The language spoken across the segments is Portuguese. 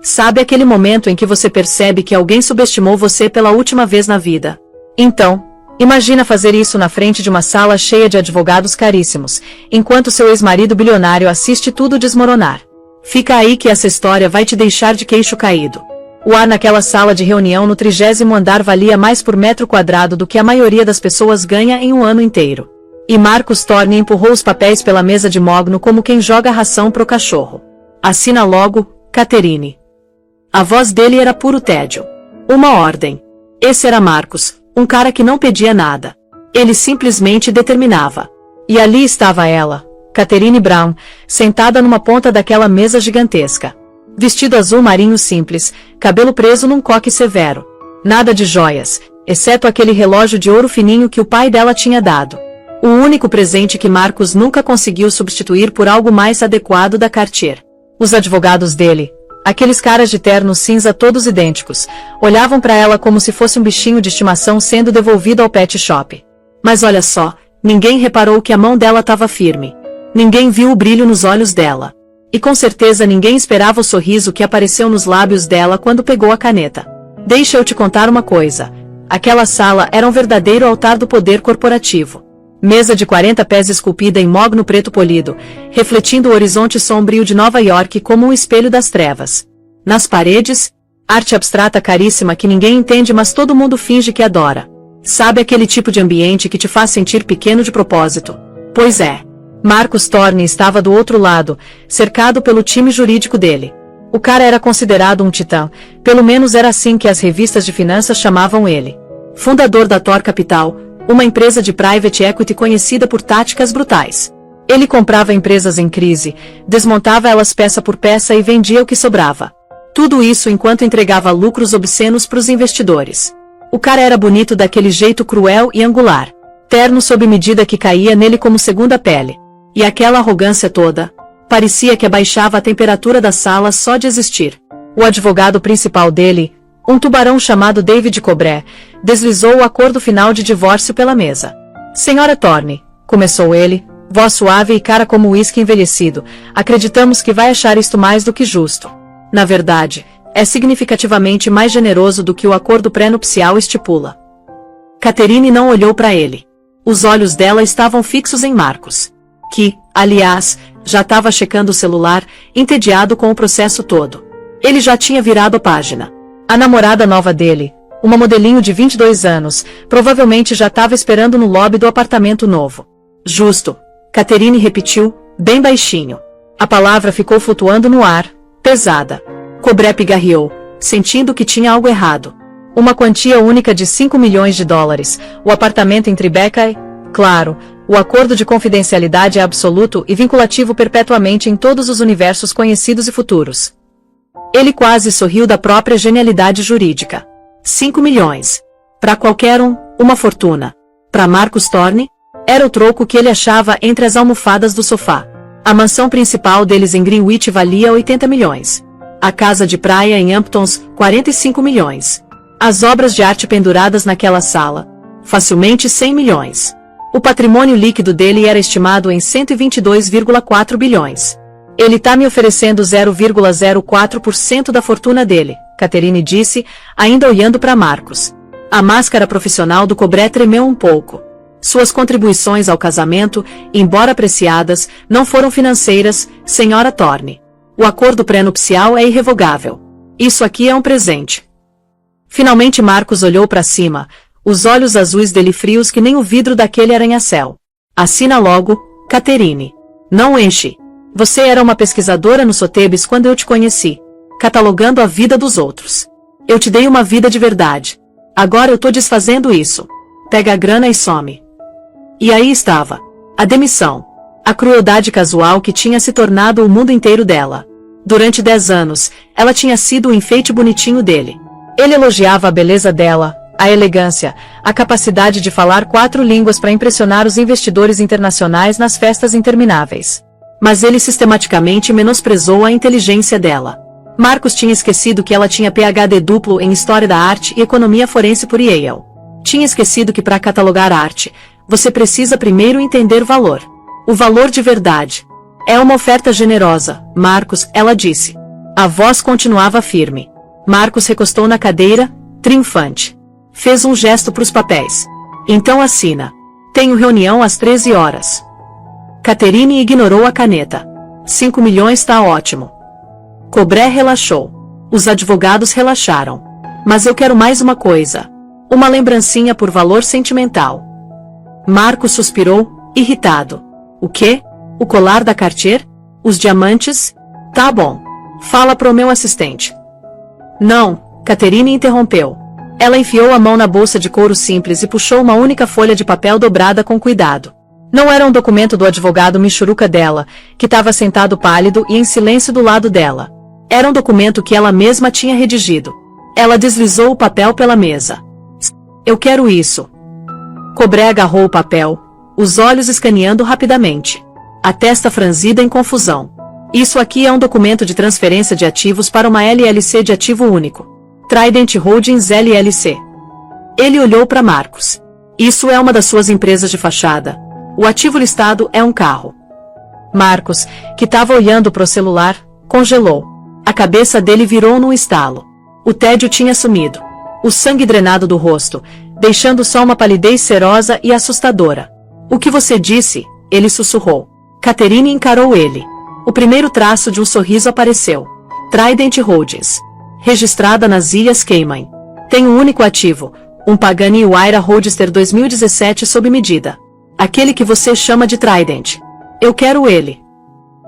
Sabe aquele momento em que você percebe que alguém subestimou você pela última vez na vida? Então, imagina fazer isso na frente de uma sala cheia de advogados caríssimos, enquanto seu ex-marido bilionário assiste tudo desmoronar. Fica aí que essa história vai te deixar de queixo caído. O ar naquela sala de reunião no 30º andar valia mais por metro quadrado do que a maioria das pessoas ganha em um ano inteiro. E Marcus Thorne empurrou os papéis pela mesa de mogno como quem joga ração pro cachorro. Assina logo, Catherine. A voz dele era puro tédio. Uma ordem. Esse era Marcus, um cara que não pedia nada. Ele simplesmente determinava. E ali estava ela, Catherine Brown, sentada numa ponta daquela mesa gigantesca. Vestido azul marinho simples, cabelo preso num coque severo. Nada de joias, exceto aquele relógio de ouro fininho que o pai dela tinha dado. O único presente que Marcus nunca conseguiu substituir por algo mais adequado da Cartier. Os advogados dele, aqueles caras de terno cinza todos idênticos, olhavam para ela como se fosse um bichinho de estimação sendo devolvido ao pet shop. Mas olha só, ninguém reparou que a mão dela estava firme. Ninguém viu o brilho nos olhos dela. E com certeza ninguém esperava o sorriso que apareceu nos lábios dela quando pegou a caneta. Deixa eu te contar uma coisa. Aquela sala era um verdadeiro altar do poder corporativo. Mesa de 40 pés esculpida em mogno preto polido, refletindo o horizonte sombrio de Nova York como um espelho das trevas. Nas paredes, arte abstrata caríssima que ninguém entende mas todo mundo finge que adora. Sabe aquele tipo de ambiente que te faz sentir pequeno de propósito? Pois é. Marcus Thorne estava do outro lado, cercado pelo time jurídico dele. O cara era considerado um titã, pelo menos era assim que as revistas de finanças chamavam ele. Fundador da Thor Capital, uma empresa de private equity conhecida por táticas brutais. Ele comprava empresas em crise, desmontava elas peça por peça e vendia o que sobrava. Tudo isso enquanto entregava lucros obscenos para os investidores. O cara era bonito daquele jeito cruel e angular. Terno sob medida que caía nele como segunda pele. E aquela arrogância toda. Parecia que abaixava a temperatura da sala só de existir. O advogado principal dele, um tubarão chamado David Cobré, deslizou o acordo final de divórcio pela mesa. Senhora Thorne, começou ele, voz suave e cara como uísque envelhecido, acreditamos que vai achar isto mais do que justo. Na verdade, é significativamente mais generoso do que o acordo pré-nupcial estipula. Catherine não olhou para ele. Os olhos dela estavam fixos em Marcus. Que, aliás, já estava checando o celular, entediado com o processo todo. Ele já tinha virado a página. A namorada nova dele, uma modelinho de 22 anos, provavelmente já estava esperando no lobby do apartamento novo. Justo, Catherine repetiu, bem baixinho. A palavra ficou flutuando no ar, pesada. Cobré pigarreou, sentindo que tinha algo errado. Uma quantia única de 5 milhões de dólares, o apartamento em Tribeca e, claro, o acordo de confidencialidade é absoluto e vinculativo perpetuamente em todos os universos conhecidos e futuros. Ele quase sorriu da própria genialidade jurídica. 5 milhões. Para qualquer um, uma fortuna. Para Marcus Thorne, era o troco que ele achava entre as almofadas do sofá. A mansão principal deles em Greenwich valia 80 milhões. A casa de praia em Hamptons, 45 milhões. As obras de arte penduradas naquela sala, facilmente 100 milhões. O patrimônio líquido dele era estimado em 122,4 bilhões. Ele tá me oferecendo 0,04% da fortuna dele, Catherine disse, ainda olhando para Marcus. A máscara profissional do Cobré tremeu um pouco. Suas contribuições ao casamento, embora apreciadas, não foram financeiras, senhora Thorne. O acordo pré-nupcial é irrevogável. Isso aqui é um presente. Finalmente Marcus olhou para cima, os olhos azuis dele frios que nem o vidro daquele arranha-céu. Assina logo, Catherine. Não enche. Você era uma pesquisadora no Sotheby's quando eu te conheci, catalogando a vida dos outros. Eu te dei uma vida de verdade. Agora eu tô desfazendo isso. Pega a grana e some. E aí estava. A demissão. A crueldade casual que tinha se tornado o mundo inteiro dela. Durante 10 anos, ela tinha sido o enfeite bonitinho dele. Ele elogiava a beleza dela, a elegância, a capacidade de falar 4 línguas para impressionar os investidores internacionais nas festas intermináveis. Mas ele sistematicamente menosprezou a inteligência dela. Marcus tinha esquecido que ela tinha PhD duplo em História da Arte e Economia Forense por Yale. Tinha esquecido que para catalogar arte, você precisa primeiro entender o valor. O valor de verdade. É uma oferta generosa, Marcus, ela disse. A voz continuava firme. Marcos recostou na cadeira, triunfante. Fez um gesto para os papéis. Então assina. Tenho reunião às 13 horas. Catherine ignorou a caneta. 5 milhões tá ótimo. Cobré relaxou. Os advogados relaxaram. Mas eu quero mais uma coisa. Uma lembrancinha por valor sentimental. Marcos suspirou, irritado. O quê? O colar da Cartier? Os diamantes? Tá bom. Fala pro meu assistente. Não, Catherine interrompeu. Ela enfiou a mão na bolsa de couro simples e puxou uma única folha de papel dobrada com cuidado. Não era um documento do advogado Michuruca dela, que estava sentado pálido e em silêncio do lado dela. Era um documento que ela mesma tinha redigido. Ela deslizou o papel pela mesa. Eu quero isso. Cobré agarrou o papel, os olhos escaneando rapidamente. A testa franzida em confusão. Isso aqui é um documento de transferência de ativos para uma LLC de ativo único. Trident Holdings LLC. Ele olhou para Marcos. Isso é uma das suas empresas de fachada. O ativo listado é um carro. Marcos, que estava olhando para o celular, congelou. A cabeça dele virou num estalo. O tédio tinha sumido. O sangue drenado do rosto, deixando só uma palidez serosa e assustadora. O que você disse? Ele sussurrou. Catherine encarou ele. O primeiro traço de um sorriso apareceu. Trident Holdings. Registrada nas Ilhas Cayman. Tem um único ativo, um Pagani Huayra Roadster 2017 sob medida. Aquele que você chama de Trident. Eu quero ele.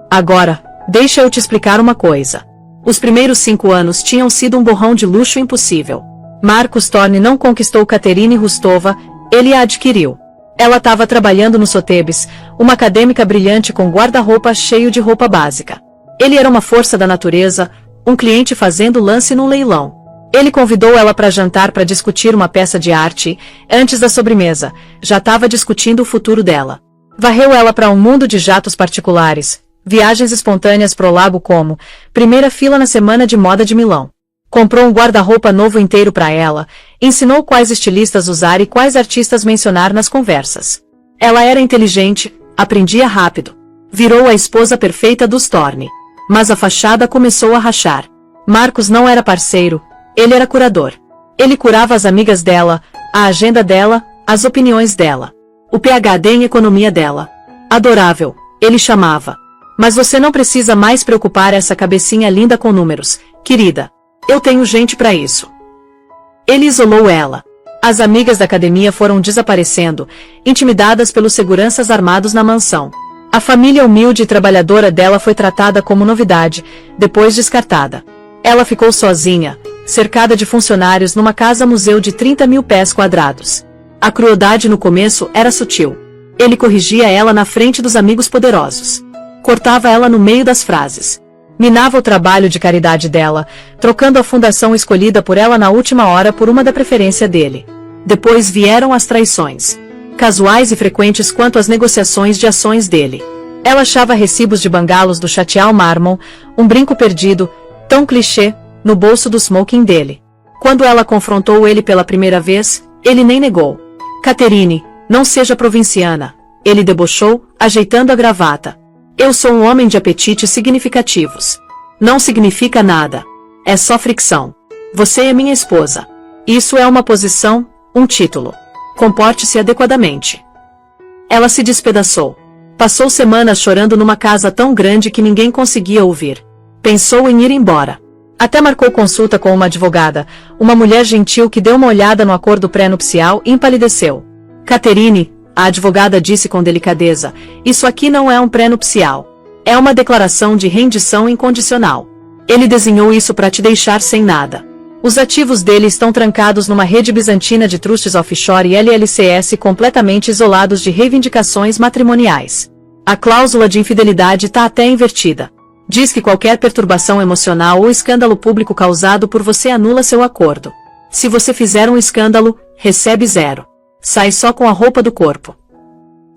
Agora, deixa eu te explicar uma coisa. Os primeiros 5 anos tinham sido um borrão de luxo impossível. Marcos Thorne não conquistou Catherine Rustova, ele a adquiriu. Ela estava trabalhando no Sotheby's, uma acadêmica brilhante com guarda-roupa cheio de roupa básica. Ele era uma força da natureza, um cliente fazendo lance num leilão. Ele convidou ela para jantar para discutir uma peça de arte, antes da sobremesa, já estava discutindo o futuro dela. Varreu ela para um mundo de jatos particulares, viagens espontâneas pro Lago Como, primeira fila na semana de moda de Milão. Comprou um guarda-roupa novo inteiro para ela, ensinou quais estilistas usar e quais artistas mencionar nas conversas. Ela era inteligente, aprendia rápido. Virou a esposa perfeita dos Thorne. Mas a fachada começou a rachar. Marcos não era parceiro, ele era curador. Ele curava as amigas dela, a agenda dela, as opiniões dela. O PhD em economia dela. Adorável, ele chamava. Mas você não precisa mais preocupar essa cabecinha linda com números, querida. Eu tenho gente para isso. Ele isolou ela. As amigas da academia foram desaparecendo, intimidadas pelos seguranças armados na mansão. A família humilde e trabalhadora dela foi tratada como novidade, depois descartada. Ela ficou sozinha, cercada de funcionários numa casa-museu de 30 mil pés quadrados. A crueldade no começo era sutil. Ele corrigia ela na frente dos amigos poderosos. Cortava ela no meio das frases. Minava o trabalho de caridade dela, trocando a fundação escolhida por ela na última hora por uma da preferência dele. Depois vieram as traições. Casuais e frequentes quanto às negociações de ações dele. Ela achava recibos de bangalos do Chatial Marmon, um brinco perdido, tão clichê, no bolso do smoking dele. Quando ela confrontou ele pela primeira vez, ele nem negou. Catherine, não seja provinciana. Ele debochou, ajeitando a gravata. Eu sou um homem de apetites significativos. Não significa nada. É só fricção. Você é minha esposa. Isso é uma posição, um título. Comporte-se adequadamente. Ela se despedaçou. Passou semanas chorando numa casa tão grande que ninguém conseguia ouvir. Pensou em ir embora. Até marcou consulta com uma advogada, uma mulher gentil que deu uma olhada no acordo pré-nupcial e empalideceu. Catherine, a advogada disse com delicadeza, isso aqui não é um pré-nupcial. É uma declaração de rendição incondicional. Ele desenhou isso para te deixar sem nada. Os ativos dele estão trancados numa rede bizantina de trustes offshore e LLCs completamente isolados de reivindicações matrimoniais. A cláusula de infidelidade está até invertida. Diz que qualquer perturbação emocional ou escândalo público causado por você anula seu acordo. Se você fizer um escândalo, recebe 0. Sai só com a roupa do corpo.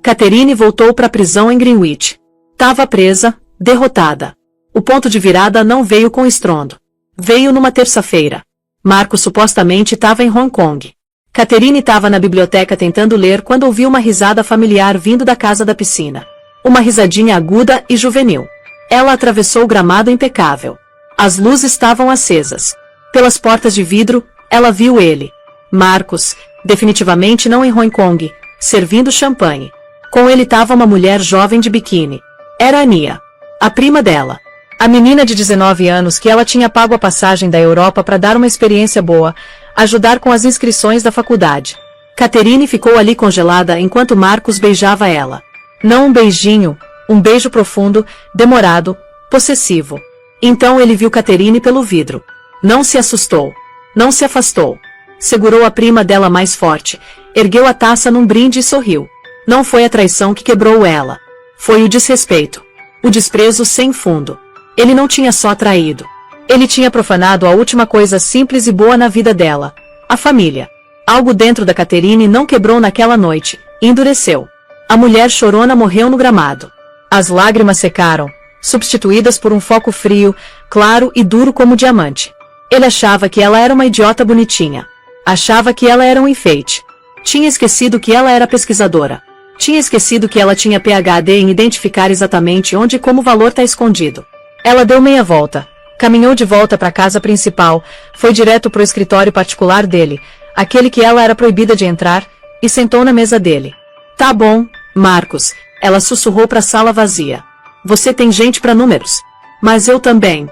Catherine voltou para a prisão em Greenwich. Tava presa, derrotada. O ponto de virada não veio com estrondo. Veio numa terça-feira. Marco supostamente estava em Hong Kong. Catherine estava na biblioteca tentando ler quando ouviu uma risada familiar vindo da casa da piscina. Uma risadinha aguda e juvenil. Ela atravessou o gramado impecável. As luzes estavam acesas. Pelas portas de vidro, ela viu ele. Marcos, definitivamente não em Hong Kong, servindo champanhe. Com ele estava uma mulher jovem de biquíni. Era Ania, a prima dela. A menina de 19 anos que ela tinha pago a passagem da Europa para dar uma experiência boa, ajudar com as inscrições da faculdade. Catherine ficou ali congelada enquanto Marcos beijava ela. Não um beijinho, um beijo profundo, demorado, possessivo. Então ele viu Catherine pelo vidro. Não se assustou. Não se afastou. Segurou a prima dela mais forte, ergueu a taça num brinde e sorriu. Não foi a traição que quebrou ela. Foi o desrespeito. O desprezo sem fundo. Ele não tinha só traído. Ele tinha profanado a última coisa simples e boa na vida dela. A família. Algo dentro da Catherine não quebrou naquela noite, endureceu. A mulher chorona morreu no gramado. As lágrimas secaram, substituídas por um foco frio, claro e duro como diamante. Ele achava que ela era uma idiota bonitinha. Achava que ela era um enfeite. Tinha esquecido que ela era pesquisadora. Tinha esquecido que ela tinha PhD em identificar exatamente onde e como o valor está escondido. Ela deu meia volta, caminhou de volta para a casa principal, foi direto para o escritório particular dele, aquele que ela era proibida de entrar, e sentou na mesa dele. Tá bom, Marcos, ela sussurrou para a sala vazia. Você tem gente para números. Mas eu também.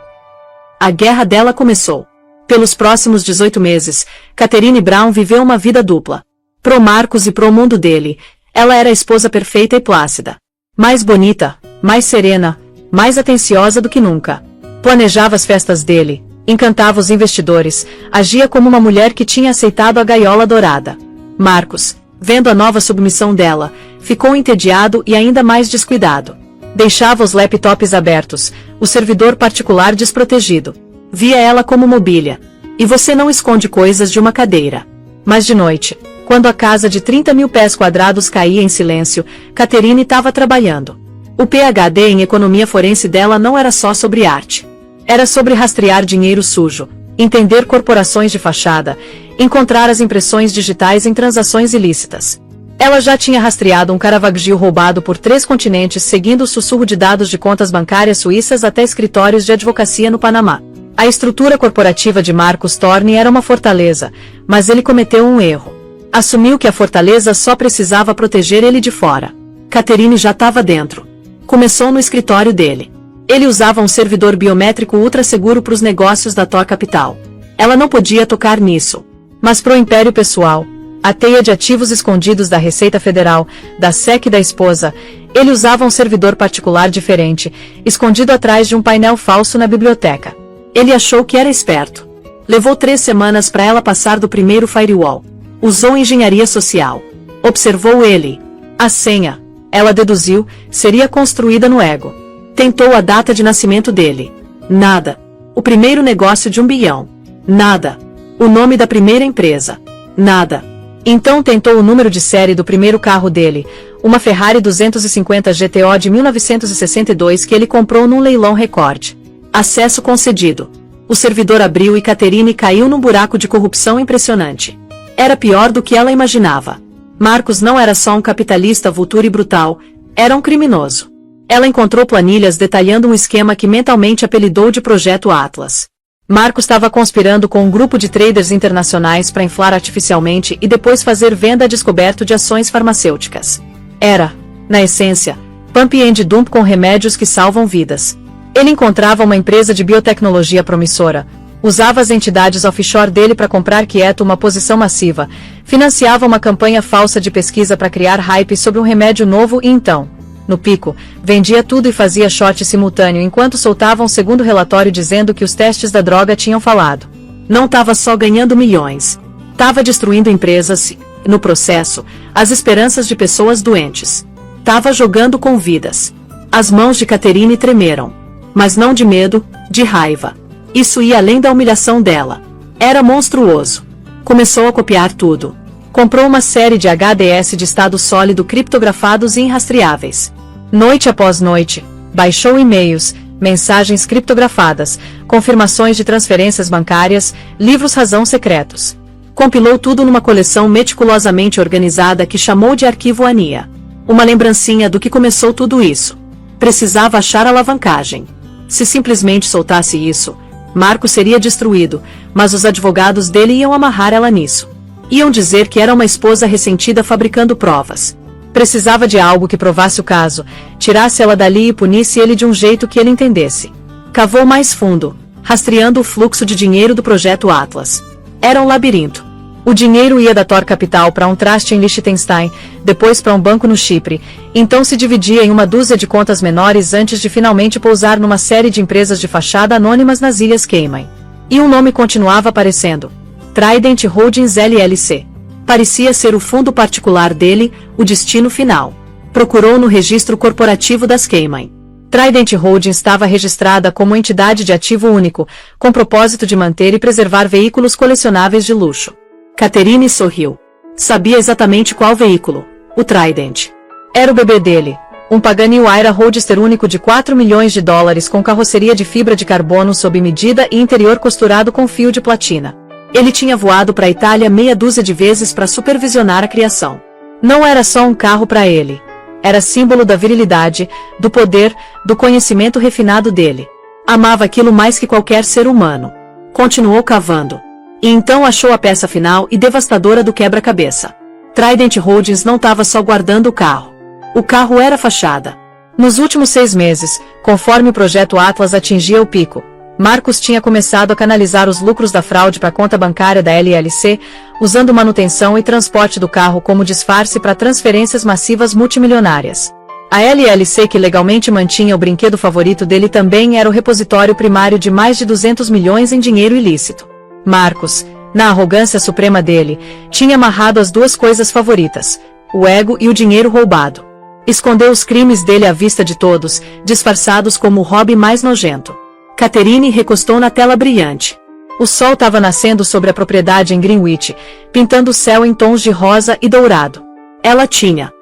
A guerra dela começou. Pelos próximos 18 meses, Catherine Brown viveu uma vida dupla. Pro Marcos e pro mundo dele, ela era a esposa perfeita e plácida. Mais bonita, mais serena, mais atenciosa do que nunca. Planejava as festas dele, encantava os investidores, agia como uma mulher que tinha aceitado a gaiola dourada. Marcos, vendo a nova submissão dela, ficou entediado e ainda mais descuidado. Deixava os laptops abertos, o servidor particular desprotegido. Via ela como mobília. E você não esconde coisas de uma cadeira. Mas de noite, quando a casa de 30 mil pés quadrados caía em silêncio, Catherine estava trabalhando. O PhD em economia forense dela não era só sobre arte. Era sobre rastrear dinheiro sujo, entender corporações de fachada, encontrar as impressões digitais em transações ilícitas. Ela já tinha rastreado um Caravaggio roubado por 3 continentes seguindo o sussurro de dados de contas bancárias suíças até escritórios de advocacia no Panamá. A estrutura corporativa de Marcus Thorne era uma fortaleza, mas ele cometeu um erro. Assumiu que a fortaleza só precisava proteger ele de fora. Catherine já estava dentro. Começou no escritório dele. Ele usava um servidor biométrico ultra seguro para os negócios da Tor Capital. Ela não podia tocar nisso. Mas pro império pessoal, a teia de ativos escondidos da Receita Federal, da SEC e da esposa, ele usava um servidor particular diferente, escondido atrás de um painel falso na biblioteca. Ele achou que era esperto. Levou 3 semanas para ela passar do primeiro firewall. Usou engenharia social. Observou ele. A senha, ela deduziu, seria construída no ego. Tentou a data de nascimento dele. Nada. O primeiro negócio de 1 bilhão. Nada. O nome da primeira empresa. Nada. Então tentou o número de série do primeiro carro dele, uma Ferrari 250 GTO de 1962 que ele comprou num leilão recorde. Acesso concedido. O servidor abriu e Catherine caiu num buraco de corrupção impressionante. Era pior do que ela imaginava. Marcos não era só um capitalista vulture e brutal, era um criminoso. Ela encontrou planilhas detalhando um esquema que mentalmente apelidou de Projeto Atlas. Marcos estava conspirando com um grupo de traders internacionais para inflar artificialmente e depois fazer venda a descoberto de ações farmacêuticas. Era, na essência, pump and dump com remédios que salvam vidas. Ele encontrava uma empresa de biotecnologia promissora, usava as entidades offshore dele para comprar quieto uma posição massiva, financiava uma campanha falsa de pesquisa para criar hype sobre um remédio novo e então, no pico, vendia tudo e fazia short simultâneo enquanto soltava um segundo relatório dizendo que os testes da droga tinham falhado. Não estava só ganhando milhões. Estava destruindo empresas e, no processo, as esperanças de pessoas doentes. Estava jogando com vidas. As mãos de Catherine tremeram. Mas não de medo, de raiva. Isso ia além da humilhação dela. Era monstruoso. Começou a copiar tudo. Comprou uma série de HDS de estado sólido criptografados e irrastreáveis. Noite após noite, baixou e-mails, mensagens criptografadas, confirmações de transferências bancárias, livros razão secretos. Compilou tudo numa coleção meticulosamente organizada que chamou de Arquivo Ania. Uma lembrancinha do que começou tudo isso. Precisava achar alavancagem. Se simplesmente soltasse isso, Marcos seria destruído, mas os advogados dele iam amarrar ela nisso. Iam dizer que era uma esposa ressentida fabricando provas. Precisava de algo que provasse o caso, tirasse ela dali e punisse ele de um jeito que ele entendesse. Cavou mais fundo, rastreando o fluxo de dinheiro do projeto Atlas. Era um labirinto. O dinheiro ia da Tor Capital para um trust em Liechtenstein, depois para um banco no Chipre, então se dividia em uma dúzia de contas menores antes de finalmente pousar numa série de empresas de fachada anônimas nas Ilhas Cayman. E um nome continuava aparecendo. Trident Holdings LLC. Parecia ser o fundo particular dele, o destino final. Procurou no registro corporativo das Cayman. Trident Holdings estava registrada como entidade de ativo único, com propósito de manter e preservar veículos colecionáveis de luxo. Catherine sorriu. Sabia exatamente qual veículo. O Trident. Era o bebê dele. Um Pagani Huayra Roadster único de 4 milhões de dólares com carroceria de fibra de carbono sob medida e interior costurado com fio de platina. Ele tinha voado para a Itália meia dúzia de vezes para supervisionar a criação. Não era só um carro para ele. Era símbolo da virilidade, do poder, do conhecimento refinado dele. Amava aquilo mais que qualquer ser humano. Continuou cavando. E então achou a peça final e devastadora do quebra-cabeça. Trident Holdings não estava só guardando o carro. O carro era fachada. Nos últimos 6 meses, conforme o projeto Atlas atingia o pico, Marcos tinha começado a canalizar os lucros da fraude para a conta bancária da LLC, usando manutenção e transporte do carro como disfarce para transferências massivas multimilionárias. A LLC que legalmente mantinha o brinquedo favorito dele também era o repositório primário de mais de 200 milhões em dinheiro ilícito. Marcos, na arrogância suprema dele, tinha amarrado as duas coisas favoritas, o ego e o dinheiro roubado. Escondeu os crimes dele à vista de todos, disfarçados como o hobby mais nojento. Catherine recostou na tela brilhante. O sol estava nascendo sobre a propriedade em Greenwich, pintando o céu em tons de rosa e dourado. Ela tinha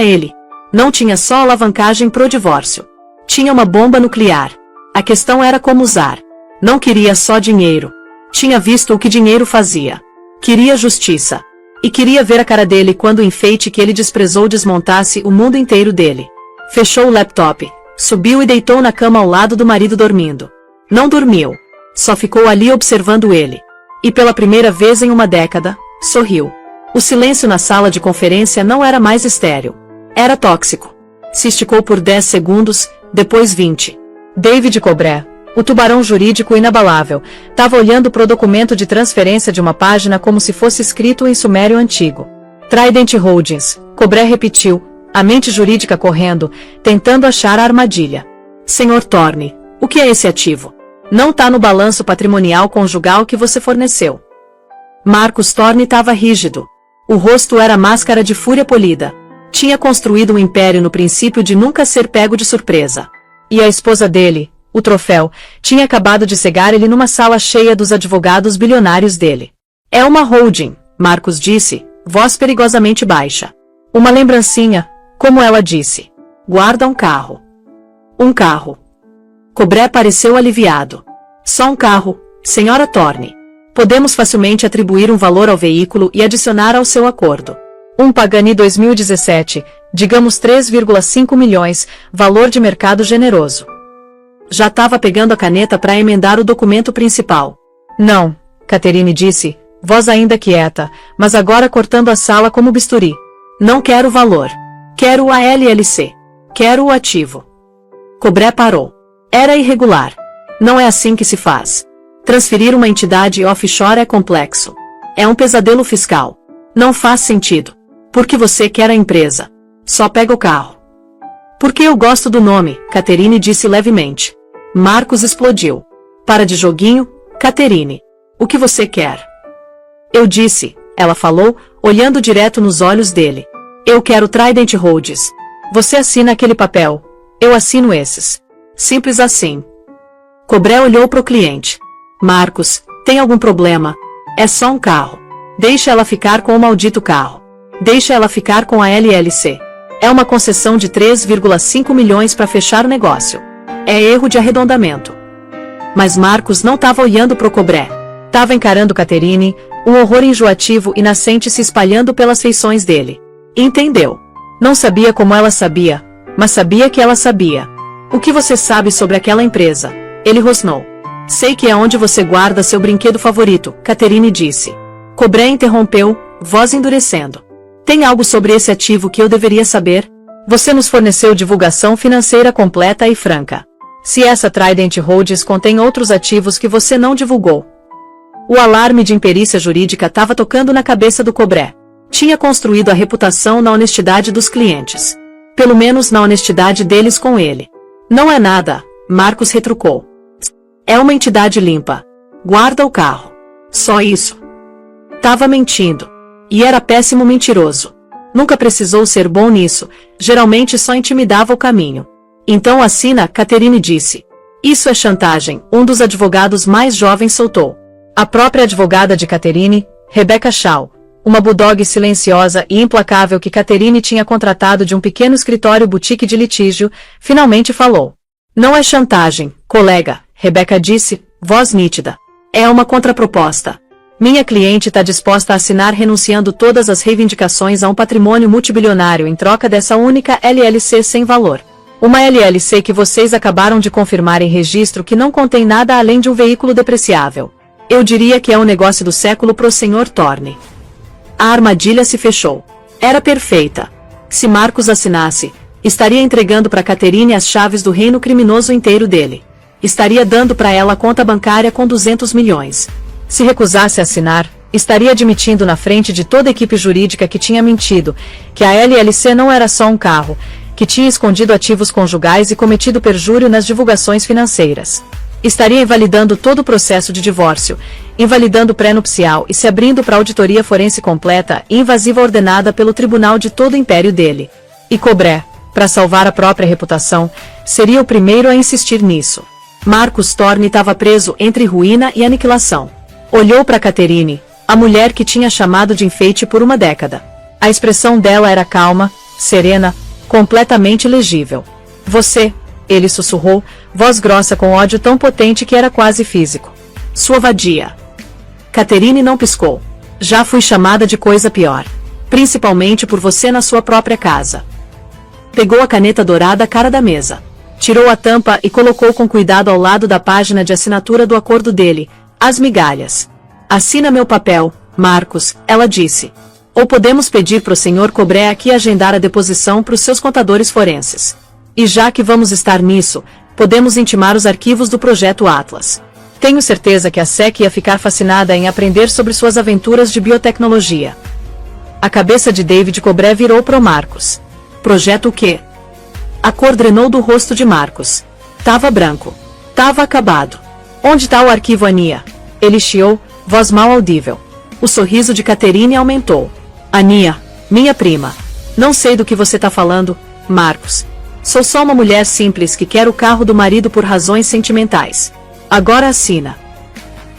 ele. Não tinha só alavancagem pro divórcio. Tinha uma bomba nuclear. A questão era como usar. Não queria só dinheiro. Tinha visto o que dinheiro fazia. Queria justiça. E queria ver a cara dele quando o enfeite que ele desprezou desmontasse o mundo inteiro dele. Fechou o laptop, subiu e deitou na cama ao lado do marido dormindo. Não dormiu. Só ficou ali observando ele. E pela primeira vez em uma década, sorriu. O silêncio na sala de conferência não era mais estéril. Era tóxico. Se esticou por 10 segundos, depois 20. David Cobré, o tubarão jurídico inabalável, estava olhando pro documento de transferência de uma página como se fosse escrito em sumério antigo. Trident Holdings, Cobré repetiu, a mente jurídica correndo, tentando achar a armadilha. Senhor Thorne, o que é esse ativo? Não tá no balanço patrimonial conjugal que você forneceu. Marcos Thorne estava rígido. O rosto era máscara de fúria polida. Tinha construído um império no princípio de nunca ser pego de surpresa. E a esposa dele, o troféu, tinha acabado de cegar ele numa sala cheia dos advogados bilionários dele. É uma holding, Marcos disse, voz perigosamente baixa. Uma lembrancinha, como ela disse. Guarda um carro. Um carro. Cobré pareceu aliviado. Só um carro, senhora Thorne. Podemos facilmente atribuir um valor ao veículo e adicionar ao seu acordo. Um Pagani 2017, digamos 3,5 milhões, valor de mercado generoso. Já estava pegando a caneta para emendar o documento principal. Não, Catherine disse, voz ainda quieta, mas agora cortando a sala como bisturi. Não quero o valor. Quero a LLC. Quero o ativo. Cobré parou. Era irregular. Não é assim que se faz. Transferir uma entidade offshore é complexo. É um pesadelo fiscal. Não faz sentido. Porque você quer a empresa. Só pega o carro. Porque eu gosto do nome, Catherine disse levemente. Marcos explodiu. Para de joguinho, Catherine. O que você quer? Eu disse, ela falou, olhando direto nos olhos dele. Eu quero Trident Holdings. Você assina aquele papel. Eu assino esses. Simples assim. Cobré olhou para o cliente. Marcos, tem algum problema? É só um carro. Deixa ela ficar com o maldito carro. Deixa ela ficar com a LLC. É uma concessão de 3,5 milhões para fechar o negócio. É erro de arredondamento. Mas Marcos não estava olhando pro Cobré. Estava encarando Catherine, um horror enjoativo e nascente se espalhando pelas feições dele. Entendeu? Não sabia como ela sabia, mas sabia que ela sabia. O que você sabe sobre aquela empresa? Ele rosnou. Sei que é onde você guarda seu brinquedo favorito, Catherine disse. Cobré interrompeu, voz endurecendo. Tem algo sobre esse ativo que eu deveria saber? Você nos forneceu divulgação financeira completa e franca. Se essa Trident Holdings contém outros ativos que você não divulgou. O alarme de imperícia jurídica estava tocando na cabeça do Cobré. Tinha construído a reputação na honestidade dos clientes. Pelo menos na honestidade deles com ele. Não é nada, Marcos retrucou. É uma entidade limpa. Guarda o carro. Só isso. Tava mentindo. E era péssimo mentiroso. Nunca precisou ser bom nisso, geralmente só intimidava o caminho. Então assina, Catherine disse. Isso é chantagem, um dos advogados mais jovens soltou. A própria advogada de Catherine, Rebecca Shaw, uma bulldog silenciosa e implacável que Catherine tinha contratado de um pequeno escritório boutique de litígio, finalmente falou. Não é chantagem, colega, Rebecca disse, voz nítida. É uma contraproposta. Minha cliente está disposta a assinar renunciando todas as reivindicações a um patrimônio multibilionário em troca dessa única LLC sem valor. Uma LLC que vocês acabaram de confirmar em registro que não contém nada além de um veículo depreciável. Eu diria que é o negócio do século pro Sr. Thorne. A armadilha se fechou. Era perfeita. Se Marcos assinasse, estaria entregando para Catherine as chaves do reino criminoso inteiro dele. Estaria dando para ela a conta bancária com 200 milhões. Se recusasse a assinar, estaria admitindo na frente de toda a equipe jurídica que tinha mentido, que a LLC não era só um carro, que tinha escondido ativos conjugais e cometido perjúrio nas divulgações financeiras. Estaria invalidando todo o processo de divórcio, invalidando o pré-nupcial e se abrindo para auditoria forense completa e invasiva ordenada pelo tribunal de todo o império dele. E Cobré, para salvar a própria reputação, seria o primeiro a insistir nisso. Marcus Thorne estava preso entre ruína e aniquilação. Olhou para Catherine, a mulher que tinha chamado de enfeite por uma década. A expressão dela era calma, serena, completamente legível. Você, ele sussurrou, voz grossa com ódio tão potente que era quase físico. Sua vadia. Catherine não piscou. Já fui chamada de coisa pior. Principalmente por você na sua própria casa. Pegou a caneta dourada à cara da mesa. Tirou a tampa e colocou com cuidado ao lado da página de assinatura do acordo dele. As migalhas. Assina meu papel, Marcos, ela disse. Ou podemos pedir pro Sr. Cobré aqui agendar a deposição para os seus contadores forenses. E já que vamos estar nisso, podemos intimar os arquivos do Projeto Atlas. Tenho certeza que a SEC ia ficar fascinada em aprender sobre suas aventuras de biotecnologia. A cabeça de David Cobré virou pro Marcos. Projeto o quê? A cor drenou do rosto de Marcos. Tava branco. Tava acabado. Onde tá o arquivo, Ania? Ele chiou, voz mal audível. O sorriso de Catherine aumentou. Ania, minha prima. Não sei do que você tá falando, Marcos. Sou só uma mulher simples que quer o carro do marido por razões sentimentais. Agora assina.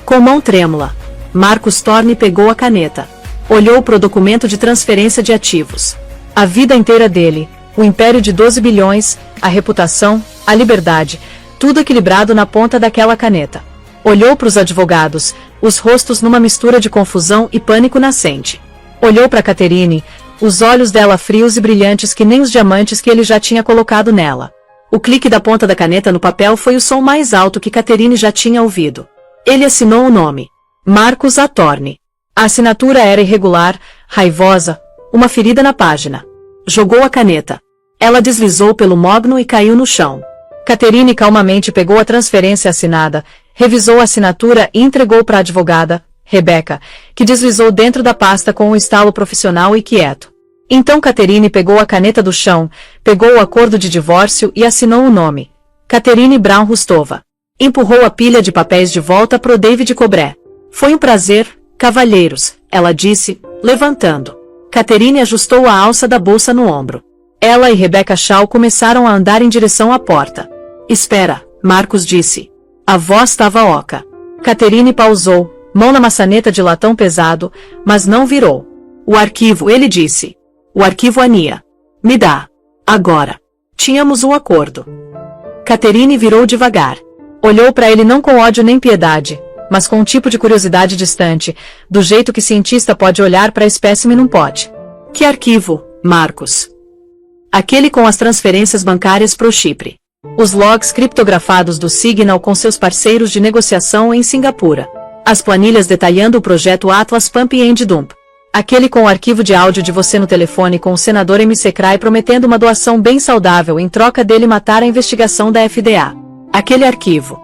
Com mão trêmula, Marcus Thorne pegou a caneta. Olhou pro documento de transferência de ativos. A vida inteira dele, o império de 12 bilhões, a reputação, a liberdade, tudo equilibrado na ponta daquela caneta. Olhou para os advogados, os rostos numa mistura de confusão e pânico nascente. Olhou para Catherine, os olhos dela frios e brilhantes que nem os diamantes que ele já tinha colocado nela. O clique da ponta da caneta no papel foi o som mais alto que Catherine já tinha ouvido. Ele assinou o nome. Marcus A. Thorne. A assinatura era irregular, raivosa, uma ferida na página. Jogou a caneta. Ela deslizou pelo mogno e caiu no chão. Catherine calmamente pegou a transferência assinada, revisou a assinatura e entregou para a advogada, Rebecca, que deslizou dentro da pasta com um estalo profissional e quieto. Então Catherine pegou a caneta do chão, pegou o acordo de divórcio e assinou o nome. Catherine Brown Rustova. Empurrou a pilha de papéis de volta pro David Cobré. Foi um prazer, cavalheiros, ela disse, levantando. Catherine ajustou a alça da bolsa no ombro. Ela e Rebecca Shaw começaram a andar em direção à porta. Espera, Marcos disse. A voz estava oca. Catherine pausou, mão na maçaneta de latão pesado, mas não virou. O arquivo, ele disse. O arquivo, Ania. Me dá. Agora. Tínhamos um acordo. Catherine virou devagar. Olhou para ele não com ódio nem piedade, mas com um tipo de curiosidade distante, do jeito que cientista pode olhar para espécime num pote. Que arquivo, Marcos? Aquele com as transferências bancárias pro Chipre. Os logs criptografados do Signal com seus parceiros de negociação em Singapura. As planilhas detalhando o projeto Atlas Pump and Dump. Aquele com o arquivo de áudio de você no telefone com o senador MC Cray prometendo uma doação bem saudável em troca dele matar a investigação da FDA. Aquele arquivo.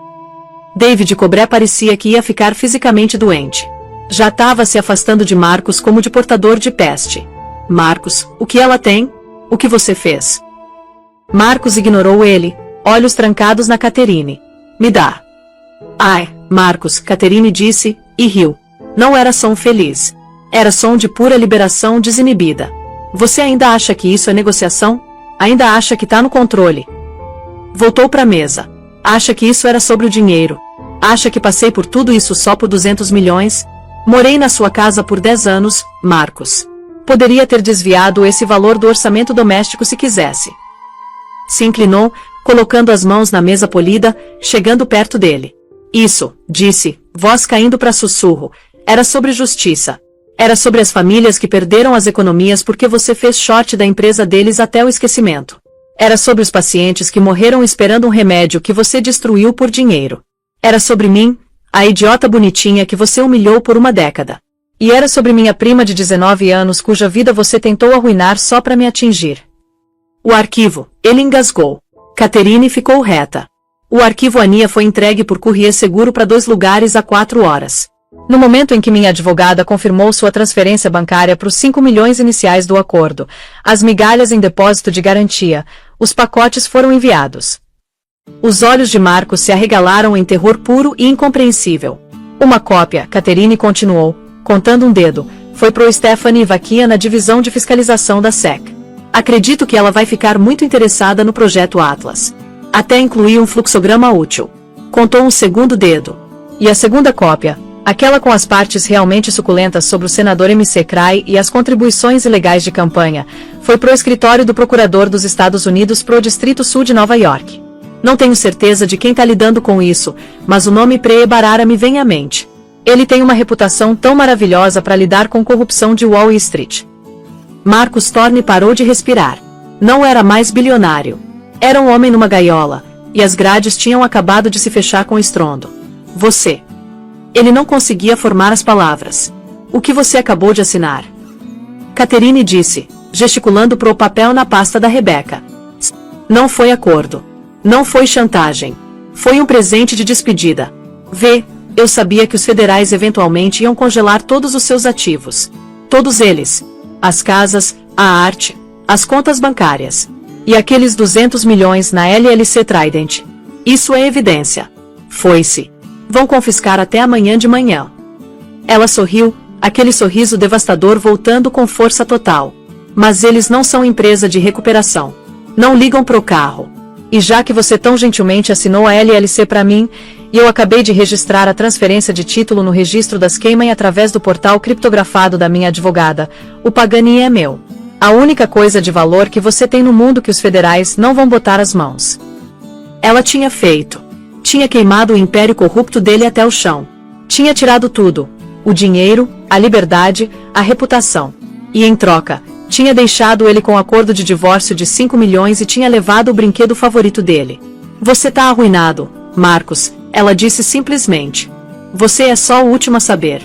David Cobré parecia que ia ficar fisicamente doente. Já estava se afastando de Marcos como de portador de peste. Marcos, o que ela tem? O que você fez? Marcos ignorou ele, olhos trancados na Catherine. Me dá. Ai, Marcos, Catherine disse, e riu. Não era som feliz. Era som de pura liberação desinibida. Você ainda acha que isso é negociação? Ainda acha que tá no controle? Voltou para a mesa. Acha que isso era sobre o dinheiro? Acha que passei por tudo isso só por 200 milhões? Morei na sua casa por 10 anos, Marcos. Poderia ter desviado esse valor do orçamento doméstico se quisesse. Se inclinou, colocando as mãos na mesa polida, chegando perto dele. Isso, disse, voz caindo para sussurro, era sobre justiça. Era sobre as famílias que perderam as economias porque você fez short da empresa deles até o esquecimento. Era sobre os pacientes que morreram esperando um remédio que você destruiu por dinheiro. Era sobre mim, a idiota bonitinha que você humilhou por uma década. E era sobre minha prima de 19 anos cuja vida você tentou arruinar só para me atingir. O arquivo, ele engasgou. Catherine ficou reta. O arquivo Ania foi entregue por courrier seguro para 2 lugares a 4 horas. No momento em que minha advogada confirmou sua transferência bancária para os 5 milhões iniciais do acordo, as migalhas em depósito de garantia, os pacotes foram enviados. Os olhos de Marcos se arregalaram em terror puro e incompreensível. Uma cópia, Catherine continuou, contando um dedo, foi pro Stephanie Vaquia na divisão de fiscalização da SEC. Acredito que ela vai ficar muito interessada no projeto Atlas. Até incluir um fluxograma útil. Contou um segundo dedo. E a segunda cópia, aquela com as partes realmente suculentas sobre o senador MC Cray e as contribuições ilegais de campanha, foi pro escritório do procurador dos Estados Unidos pro Distrito Sul de Nova York. Não tenho certeza de quem tá lidando com isso, mas o nome Pree Barara me vem à mente. Ele tem uma reputação tão maravilhosa para lidar com corrupção de Wall Street. Marcus Thorne parou de respirar. Não era mais bilionário. Era um homem numa gaiola, e as grades tinham acabado de se fechar com estrondo. Você. Ele não conseguia formar as palavras. O que você acabou de assinar? Catherine disse, gesticulando pro papel na pasta da Rebecca. Não foi acordo. Não foi chantagem. Foi um presente de despedida. Vê, eu sabia que os federais eventualmente iam congelar todos os seus ativos. Todos eles. As casas, a arte, as contas bancárias. E aqueles 200 milhões na LLC Trident. Isso é evidência. Foi-se. Vão confiscar até amanhã de manhã. Ela sorriu, aquele sorriso devastador voltando com força total. Mas eles não são empresa de recuperação. Não ligam pro carro. E já que você tão gentilmente assinou a LLC para mim, e eu acabei de registrar a transferência de título no registro das Cayman através do portal criptografado da minha advogada, o Pagani é meu. A única coisa de valor que você tem no mundo que os federais não vão botar as mãos. Ela tinha feito. Tinha queimado o império corrupto dele até o chão. Tinha tirado tudo. O dinheiro, a liberdade, a reputação. E em troca, tinha deixado ele com acordo de divórcio de 5 milhões e tinha levado o brinquedo favorito dele. Você tá arruinado, Marcos, ela disse simplesmente. Você é só o último a saber.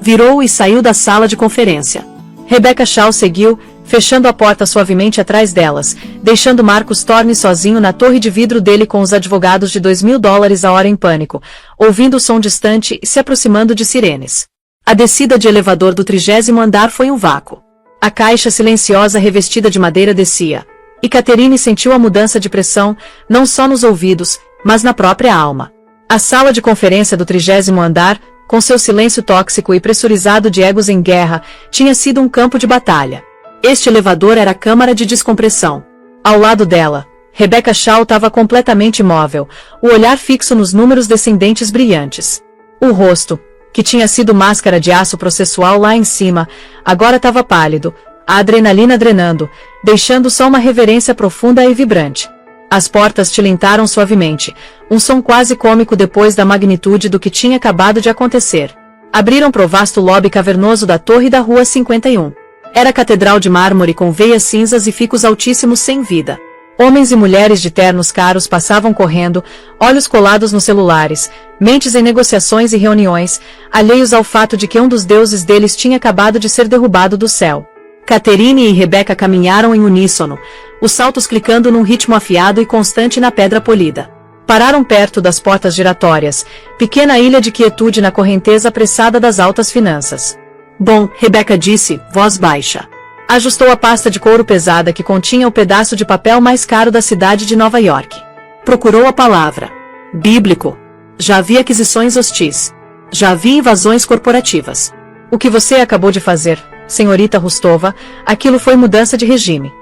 Virou e saiu da sala de conferência. Rebecca Shaw seguiu, fechando a porta suavemente atrás delas, deixando Marcus Thorne sozinho na torre de vidro dele com os advogados de $2.000 a hora em pânico, ouvindo o som distante e se aproximando de sirenes. A descida de elevador do 30º andar foi um vácuo. A caixa silenciosa revestida de madeira descia, e Catherine sentiu a mudança de pressão, não só nos ouvidos, mas na própria alma. A sala de conferência do 30º andar, com seu silêncio tóxico e pressurizado de egos em guerra, tinha sido um campo de batalha. Este elevador era a câmara de descompressão. Ao lado dela, Rebecca Shaw estava completamente imóvel, o olhar fixo nos números descendentes brilhantes. O rosto, que tinha sido máscara de aço processual lá em cima, agora estava pálido, a adrenalina drenando, deixando só uma reverência profunda e vibrante. As portas tilintaram suavemente, um som quase cômico depois da magnitude do que tinha acabado de acontecer. Abriram pro vasto lobby cavernoso da torre da rua 51. Era a catedral de mármore com veias cinzas e ficos altíssimos sem vida. Homens e mulheres de ternos caros passavam correndo, olhos colados nos celulares, mentes em negociações e reuniões, alheios ao fato de que um dos deuses deles tinha acabado de ser derrubado do céu. Catherine e Rebecca caminharam em uníssono, os saltos clicando num ritmo afiado e constante na pedra polida. Pararam perto das portas giratórias, pequena ilha de quietude na correnteza apressada das altas finanças. Bom, Rebecca disse, voz baixa. Ajustou a pasta de couro pesada que continha o pedaço de papel mais caro da cidade de Nova York. Procurou a palavra. Bíblico. Já havia aquisições hostis. Já havia invasões corporativas. O que você acabou de fazer, senhorita Rustova, aquilo foi mudança de regime.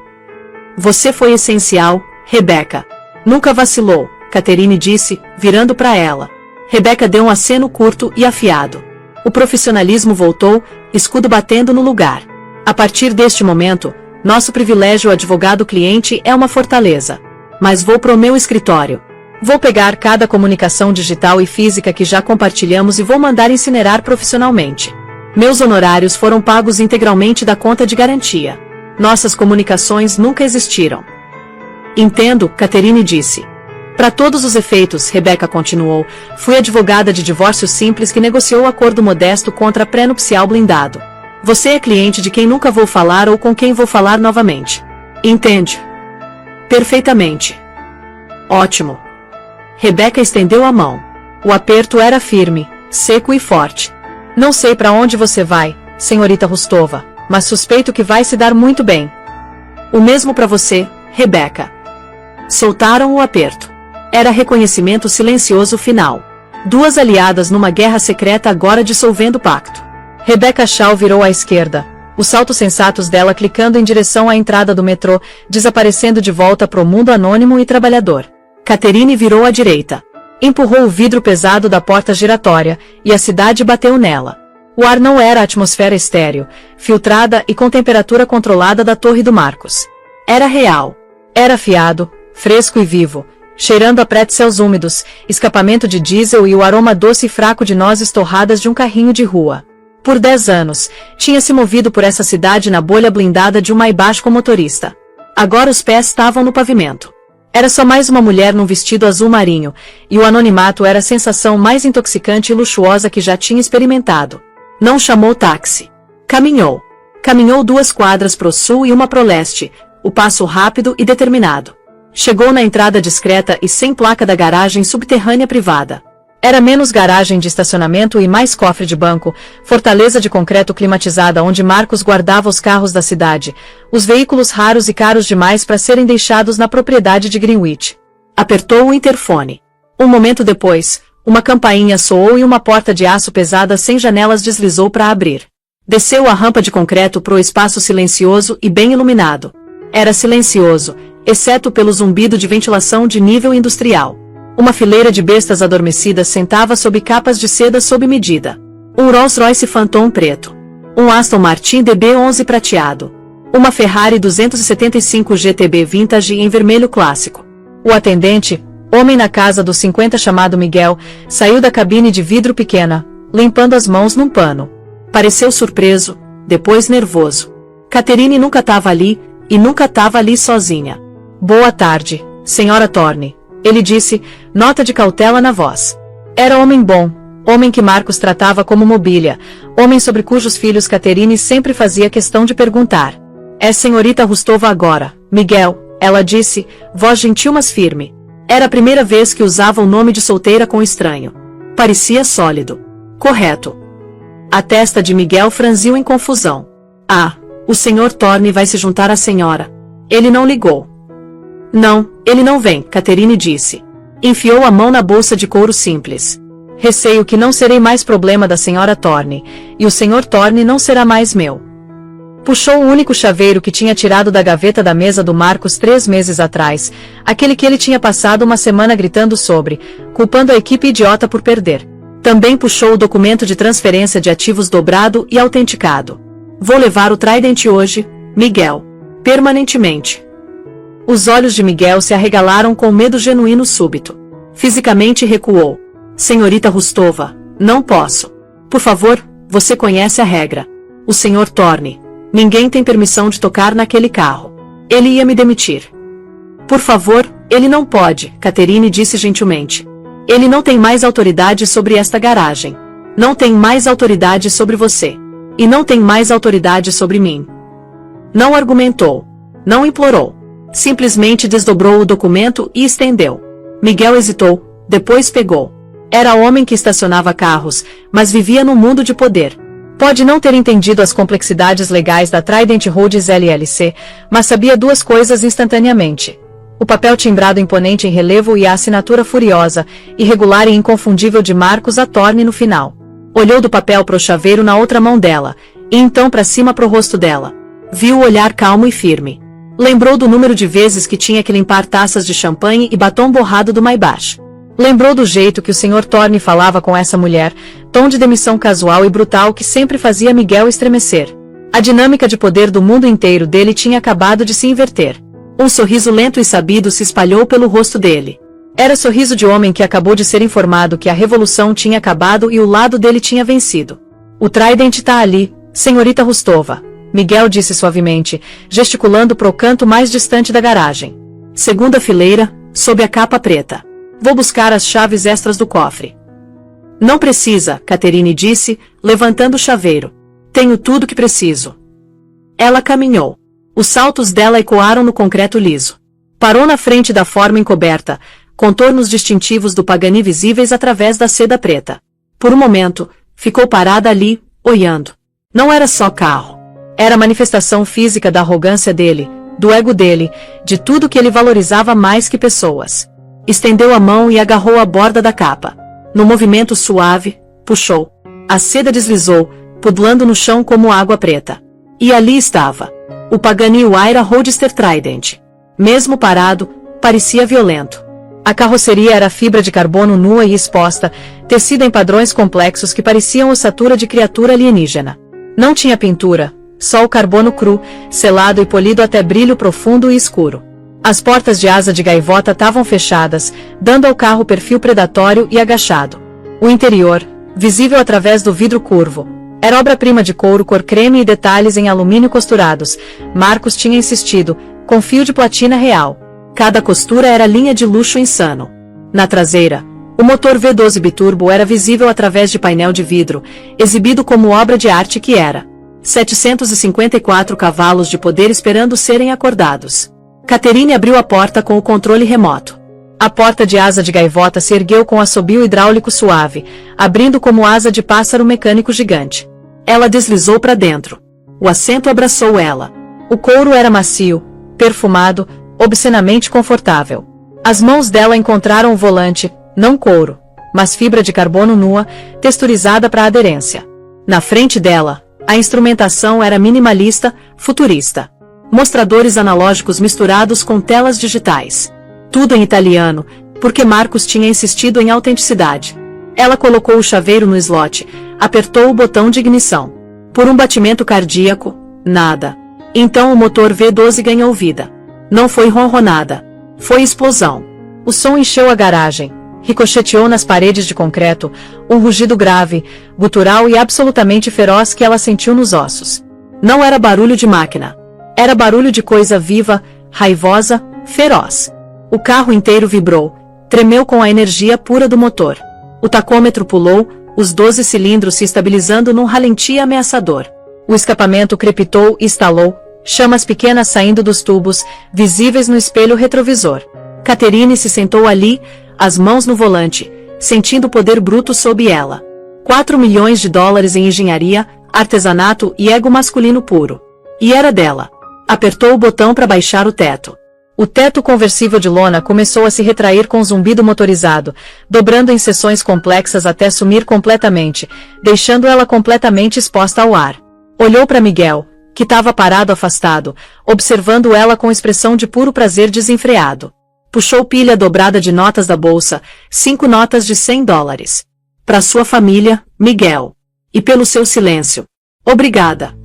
Você foi essencial, Rebecca. Nunca vacilou, Catherine disse, virando para ela. Rebecca deu um aceno curto e afiado. O profissionalismo voltou, escudo batendo no lugar. A partir deste momento, nosso privilégio advogado-cliente é uma fortaleza. Mas vou pro meu escritório. Vou pegar cada comunicação digital e física que já compartilhamos e vou mandar incinerar profissionalmente. Meus honorários foram pagos integralmente da conta de garantia. Nossas comunicações nunca existiram. Entendo, Catherine disse. Para todos os efeitos, Rebecca continuou, fui advogada de divórcio simples que negociou o acordo modesto contra pré-nupcial blindado. Você é cliente de quem nunca vou falar ou com quem vou falar novamente. Entende? Perfeitamente. Ótimo. Rebecca estendeu a mão. O aperto era firme, seco e forte. Não sei para onde você vai, senhorita Rustova, mas suspeito que vai se dar muito bem. O mesmo para você, Rebecca. Soltaram o aperto. Era reconhecimento silencioso final. Duas aliadas numa guerra secreta agora dissolvendo o pacto. Rebecca Shaw virou à esquerda, os saltos sensatos dela clicando em direção à entrada do metrô, desaparecendo de volta pro mundo anônimo e trabalhador. Catherine virou à direita. Empurrou o vidro pesado da porta giratória, e a cidade bateu nela. O ar não era a atmosfera estéril, filtrada e com temperatura controlada da Torre do Marcos. Era real. Era afiado, fresco e vivo, cheirando a pretzels úmidos, escapamento de diesel e o aroma doce e fraco de nozes torradas de um carrinho de rua. Por 10 anos, tinha se movido por essa cidade na bolha blindada de um Maybach com motorista. Agora os pés estavam no pavimento. Era só mais uma mulher num vestido azul marinho, e o anonimato era a sensação mais intoxicante e luxuosa que já tinha experimentado. Não chamou táxi. Caminhou. Caminhou 2 quadras pro sul e uma pro leste, o passo rápido e determinado. Chegou na entrada discreta e sem placa da garagem subterrânea privada. Era menos garagem de estacionamento e mais cofre de banco, fortaleza de concreto climatizada onde Marcos guardava os carros da cidade, os veículos raros e caros demais para serem deixados na propriedade de Greenwich. Apertou o interfone. Um momento depois, uma campainha soou e uma porta de aço pesada sem janelas deslizou para abrir. Desceu a rampa de concreto pro espaço silencioso e bem iluminado. Era silencioso, exceto pelo zumbido de ventilação de nível industrial. Uma fileira de bestas adormecidas sentava sob capas de seda sob medida. Um Rolls-Royce Phantom preto. Um Aston Martin DB11 prateado. Uma Ferrari 275 GTB Vintage em vermelho clássico. O atendente, homem na casa dos 50 chamado Miguel, saiu da cabine de vidro pequena, limpando as mãos num pano. Pareceu surpreso, depois nervoso. Catherine nunca estava ali, e nunca estava ali sozinha. Boa tarde, senhora Thorne. Ele disse, nota de cautela na voz. Era homem bom, homem que Marcos tratava como mobília, homem sobre cujos filhos Catherine sempre fazia questão de perguntar. É senhorita Rustova agora, Miguel, ela disse, voz gentil mas firme. Era a primeira vez que usava o nome de solteira com estranho. Parecia sólido. Correto. A testa de Miguel franziu em confusão. Ah, o senhor Thorne vai se juntar à senhora. Ele não ligou. Não, ele não vem, Catherine disse. Enfiou a mão na bolsa de couro simples. Receio que não serei mais problema da senhora Thorne, e o senhor Thorne não será mais meu. Puxou o único chaveiro que tinha tirado da gaveta da mesa do Marcos 3 meses atrás, aquele que ele tinha passado uma semana gritando sobre, culpando a equipe idiota por perder. Também puxou o documento de transferência de ativos dobrado e autenticado. Vou levar o Trident hoje, Miguel. Permanentemente. Os olhos de Miguel se arregalaram com medo genuíno súbito. Fisicamente recuou. Senhorita Rustova, não posso. Por favor, você conhece a regra. O senhor Thorne. Ninguém tem permissão de tocar naquele carro. Ele ia me demitir. Por favor, ele não pode, Catherine disse gentilmente. Ele não tem mais autoridade sobre esta garagem. Não tem mais autoridade sobre você. E não tem mais autoridade sobre mim. Não argumentou. Não implorou. Simplesmente desdobrou o documento e estendeu. Miguel hesitou, depois pegou. Era homem que estacionava carros, mas vivia num mundo de poder. Pode não ter entendido as complexidades legais da Trident Holdings LLC, mas sabia duas coisas instantaneamente. O papel timbrado imponente em relevo e a assinatura furiosa, irregular e inconfundível de Marcos Atorne no final. Olhou do papel para o chaveiro na outra mão dela, e então para cima para o rosto dela. Viu o olhar calmo e firme. Lembrou do número de vezes que tinha que limpar taças de champanhe e batom borrado do Maybach. Lembrou do jeito que o Sr. Thorne falava com essa mulher, tom de demissão casual e brutal que sempre fazia Miguel estremecer. A dinâmica de poder do mundo inteiro dele tinha acabado de se inverter. Um sorriso lento e sabido se espalhou pelo rosto dele. Era sorriso de homem que acabou de ser informado que a revolução tinha acabado e o lado dele tinha vencido. O Trident tá ali, senhorita Rustova, Miguel disse suavemente, gesticulando pro canto mais distante da garagem. Segunda fileira, sob a capa preta. Vou buscar as chaves extras do cofre. Não precisa, Catherine disse, levantando o chaveiro. Tenho tudo que preciso. Ela caminhou. Os saltos dela ecoaram no concreto liso. Parou na frente da forma encoberta, contornos distintivos do Pagani visíveis através da seda preta. Por um momento, ficou parada ali, olhando. Não era só carro. Era a manifestação física da arrogância dele, do ego dele, de tudo que ele valorizava mais que pessoas. Estendeu a mão e agarrou a borda da capa. No movimento suave, puxou. A seda deslizou, pudlando no chão como água preta. E ali estava. O Pagani Huayra Roadster Trident. Mesmo parado, parecia violento. A carroceria era fibra de carbono nua e exposta, tecida em padrões complexos que pareciam ossatura de criatura alienígena. Não tinha pintura, só o carbono cru, selado e polido até brilho profundo e escuro. As portas de asa de gaivota estavam fechadas, dando ao carro perfil predatório e agachado. O interior, visível através do vidro curvo, era obra-prima de couro cor creme e detalhes em alumínio costurados. Marcos tinha insistido, com fio de platina real. Cada costura era linha de luxo insano. Na traseira, o motor V12 biturbo era visível através de painel de vidro, exibido como obra de arte que era. 754 cavalos de poder esperando serem acordados. Catherine abriu a porta com o controle remoto. A porta de asa de gaivota se ergueu com assobio hidráulico suave, abrindo como asa de pássaro mecânico gigante. Ela deslizou para dentro. O assento abraçou ela. O couro era macio, perfumado, obscenamente confortável. As mãos dela encontraram o volante, não couro, mas fibra de carbono nua, texturizada para aderência. Na frente dela, a instrumentação era minimalista, futurista. Mostradores analógicos misturados com telas digitais. Tudo em italiano, porque Marcos tinha insistido em autenticidade. Ela colocou o chaveiro no slot, apertou o botão de ignição. Por um batimento cardíaco, nada. Então o motor V12 ganhou vida. Não foi ronronada. Foi explosão. O som encheu a garagem, ricocheteou nas paredes de concreto, um rugido grave, gutural e absolutamente feroz que ela sentiu nos ossos. Não era barulho de máquina. Era barulho de coisa viva, raivosa, feroz. O carro inteiro vibrou, tremeu com a energia pura do motor. O tacômetro pulou, os 12 cilindros se estabilizando num ralenti ameaçador. O escapamento crepitou e estalou, chamas pequenas saindo dos tubos, visíveis no espelho retrovisor. Catherine se sentou ali, as mãos no volante, sentindo o poder bruto sob ela. 4 milhões de dólares em engenharia, artesanato e ego masculino puro. E era dela. Apertou o botão para baixar o teto. O teto conversível de lona começou a se retrair com zumbido motorizado, dobrando em seções complexas até sumir completamente, deixando ela completamente exposta ao ar. Olhou para Miguel, que estava parado afastado, observando ela com expressão de puro prazer desenfreado. Puxou pilha dobrada de notas da bolsa, 5 notas de $100. Para sua família, Miguel. E pelo seu silêncio. Obrigada.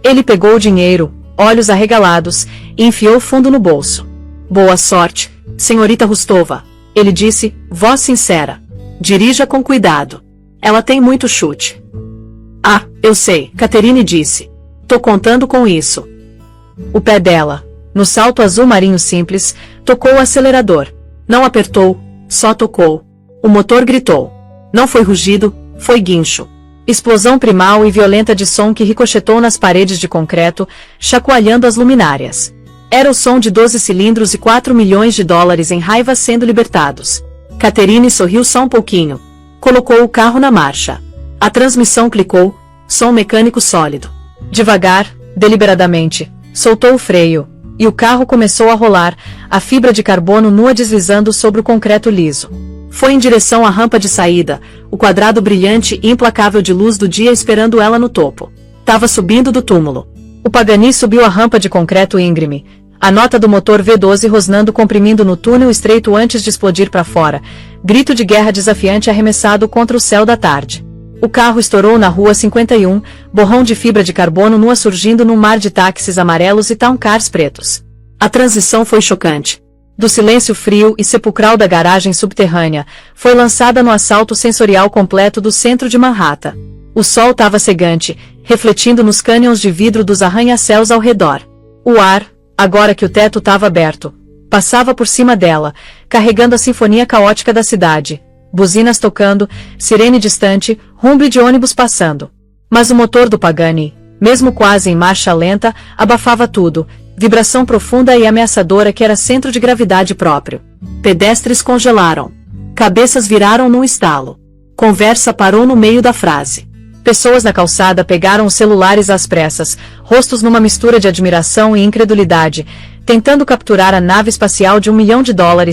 Ele pegou o dinheiro, olhos arregalados, e enfiou fundo no bolso. Boa sorte, senhorita Rustova, ele disse, voz sincera. Dirija com cuidado. Ela tem muito chute. Ah, eu sei, Catherine disse. Tô contando com isso. O pé dela, No salto azul marinho simples, tocou o acelerador. Não apertou, só tocou. O motor gritou. Não foi rugido, foi guincho. Explosão primal e violenta de som que ricochetou nas paredes de concreto, chacoalhando as luminárias. Era o som de 12 cilindros e 4 milhões de dólares em raiva sendo libertados. Catherine sorriu só um pouquinho. Colocou o carro na marcha. A transmissão clicou, som mecânico sólido. Devagar, deliberadamente, soltou o freio, e o carro começou a rolar, a fibra de carbono nua deslizando sobre o concreto liso. Foi em direção à rampa de saída, o quadrado brilhante e implacável de luz do dia esperando ela no topo. Tava subindo do túmulo. O Pagani subiu a rampa de concreto íngreme, a nota do motor V12 rosnando comprimindo no túnel estreito antes de explodir para fora, grito de guerra desafiante arremessado contra o céu da tarde. O carro estourou na rua 51, borrão de fibra de carbono nua surgindo num mar de táxis amarelos e town cars pretos. A transição foi chocante. Do silêncio frio e sepulcral da garagem subterrânea, foi lançada no assalto sensorial completo do centro de Manhattan. O sol estava cegante, refletindo nos cânions de vidro dos arranha-céus ao redor. O ar, agora que o teto estava aberto, passava por cima dela, carregando a sinfonia caótica da cidade. Buzinas tocando, sirene distante, rumble de ônibus passando. Mas o motor do Pagani, mesmo quase em marcha lenta, abafava tudo, vibração profunda e ameaçadora que era centro de gravidade próprio. Pedestres congelaram. Cabeças viraram num estalo. Conversa parou no meio da frase. Pessoas na calçada pegaram os celulares às pressas, rostos numa mistura de admiração e incredulidade, tentando capturar a nave espacial de $1 milhão